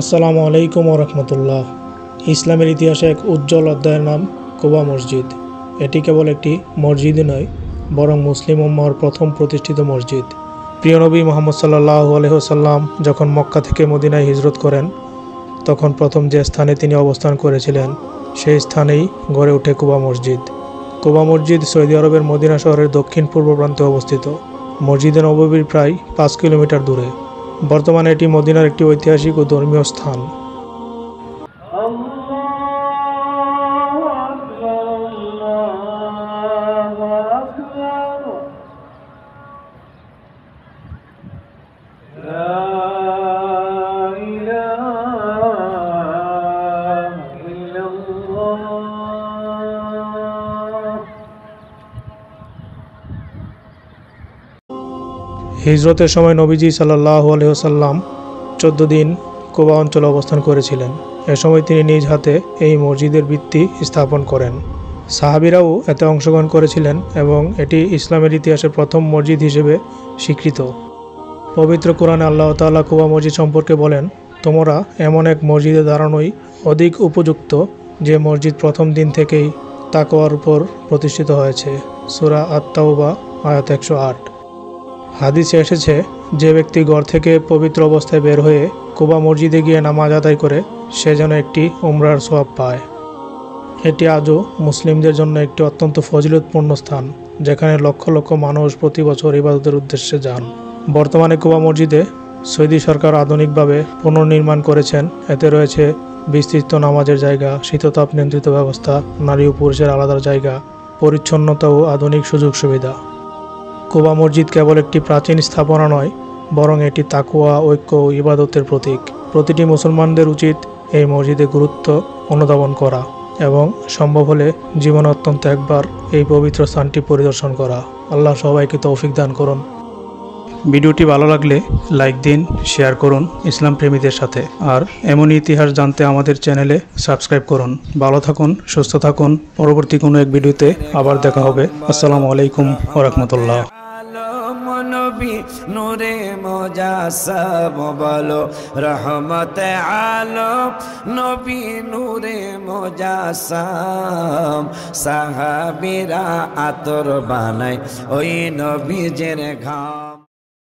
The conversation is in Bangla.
আসসালামু আলাইকুম ওয়া রাহমাতুল্লাহ। ইসলামের ইতিহাসে এক উজ্জ্বল অধ্যায়ের নাম কুবা মসজিদ। এটি কেবল একটি মসজিদই নয়, বরং মুসলিম উম্মাহর প্রথম প্রতিষ্ঠিত মসজিদ। প্রিয় নবী মুহাম্মদ সাল্লাল্লাহু আলাইহি ওয়াসাল্লাম যখন মক্কা থেকে মদিনায় হিজরত করেন, তখন প্রথম যে স্থানে তিনি অবস্থান করেছিলেন, সেই স্থানেই গড়ে ওঠে কুবা মসজিদ। কুবা মসজিদ সৌদি আরবের মদিনা শহরের দক্ষিণ পূর্ব প্রান্তে অবস্থিত। মসজিদে নববীর প্রায় 5 কিলোমিটার দূরে। বর্তমানে এটি মদিনার একটি ঐতিহাসিক ও ধর্মীয় স্থান। হিজরতের সময় নবীজি সাল্লাল্লাহু আলাইহি ওয়াসাল্লাম 14 দিন কুবা অঞ্চলে অবস্থান করেছিলেন। এ সময় তিনি নিজ হাতে এই মসজিদের ভিত্তি স্থাপন করেন। সাহাবীরাও এতে অংশগ্রহণ করেছিলেন এবং এটি ইসলামের ইতিহাসে প্রথম মসজিদ হিসেবে স্বীকৃত। পবিত্র কোরআনে আল্লাহ তাআলা কুবা মসজিদ সম্পর্কে বলেন, তোমরা এমন এক মসজিদে দাঁড়ানোই অধিক উপযুক্ত যে মসজিদ প্রথম দিন থেকেই তাকওয়ার উপর প্রতিষ্ঠিত হয়েছে। সূরা আত-তাওবা আয়াত 108। হাদিসে এসেছে, যে ব্যক্তি ঘর থেকে পবিত্র অবস্থায় বের হয়ে কুবা মসজিদে গিয়ে নামাজ আদায় করে, সে যেন একটি উমরার সওয়াব পায়। এটি আজও মুসলিমদের জন্য একটি অত্যন্ত ফজিলতপূর্ণ স্থান, যেখানে লক্ষ লক্ষ মানুষ প্রতি বছর ইবাদতের উদ্দেশ্যে যান। বর্তমানে কুবা মসজিদে সৌদি সরকার আধুনিকভাবে পুনর্নির্মাণ করেছেন। এতে রয়েছে বিস্তৃত নামাজের জায়গা, শীততাপ নিয়ন্ত্রিত ব্যবস্থা, নারী ও পুরুষের আলাদা জায়গা, পরিচ্ছন্নতা ও আধুনিক সুযোগ সুবিধা। কুবা মসজিদ কেবল একটি প্রাচীন স্থাপনা নয়, বরং এটি তাকওয়া, ঐক্য ও ইবাদতের প্রতীক। প্রতিটি মুসলমানদের উচিত এই মসজিদের গুরুত্ব অনুধাবন করা এবং সম্ভব হলে জীবনে অন্তত একবার এই পবিত্র স্থানটি পরিদর্শন করা। আল্লাহ সবাইকে তৌফিক দান করুন। ভিডিওটি ভালো লাগলে লাইক দিন, শেয়ার করুন ইসলাম প্রেমীদের সাথে। আর এমনই ইতিহাস জানতে আমাদের চ্যানেলে সাবস্ক্রাইব করুন। ভালো থাকুন, সুস্থ থাকুন। পরবর্তী কোনো এক ভিডিওতে আবার দেখা হবে। আসসালামু আলাইকুম ওয়া রাহমাতুল্লাহ। নবী নূরে মুজাসসাম বলো রহমতে আলম, নবী নূরে মুজাসসাম। সাহাবীরা আতর বানায় ওই নবীজের ঘাম।